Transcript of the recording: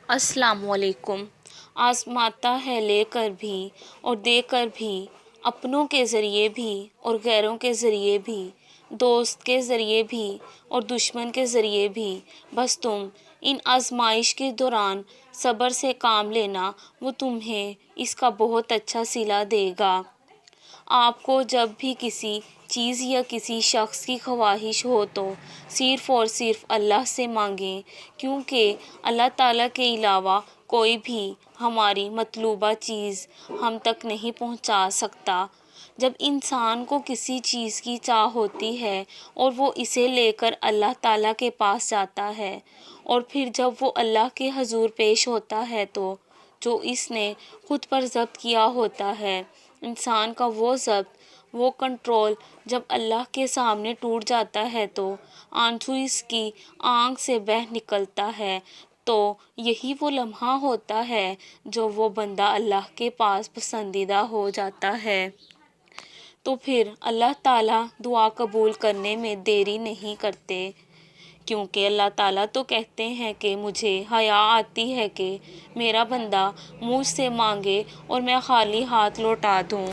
السلام علیکم۔ آزماتا ہے لے کر بھی اور دے کر بھی، اپنوں کے ذریعے بھی اور غیروں کے ذریعے بھی، دوست کے ذریعے بھی اور دشمن کے ذریعے بھی، بس تم ان آزمائش کے دوران صبر سے کام لینا، وہ تمہیں اس کا بہت اچھا صلہ دے گا۔ آپ کو جب بھی کسی چیز یا کسی شخص کی خواہش ہو تو صرف اور صرف اللہ سے مانگیں، کیونکہ اللہ تعالیٰ کے علاوہ کوئی بھی ہماری مطلوبہ چیز ہم تک نہیں پہنچا سکتا۔ جب انسان کو کسی چیز کی چاہ ہوتی ہے اور وہ اسے لے کر اللہ تعالیٰ کے پاس جاتا ہے، اور پھر جب وہ اللہ کے حضور پیش ہوتا ہے تو جو اس نے خود پر ضبط کیا ہوتا ہے، انسان کا وہ ضبط، وہ کنٹرول جب اللہ کے سامنے ٹوٹ جاتا ہے تو آنسو اس کی آنکھ سے بہہ نکلتا ہے، تو یہی وہ لمحہ ہوتا ہے جو وہ بندہ اللہ کے پاس پسندیدہ ہو جاتا ہے۔ تو پھر اللہ تعالیٰ دعا قبول کرنے میں دیری نہیں کرتے، کیونکہ اللہ تعالیٰ تو کہتے ہیں کہ مجھے حیا آتی ہے کہ میرا بندہ مجھ سے مانگے اور میں خالی ہاتھ لوٹا دوں۔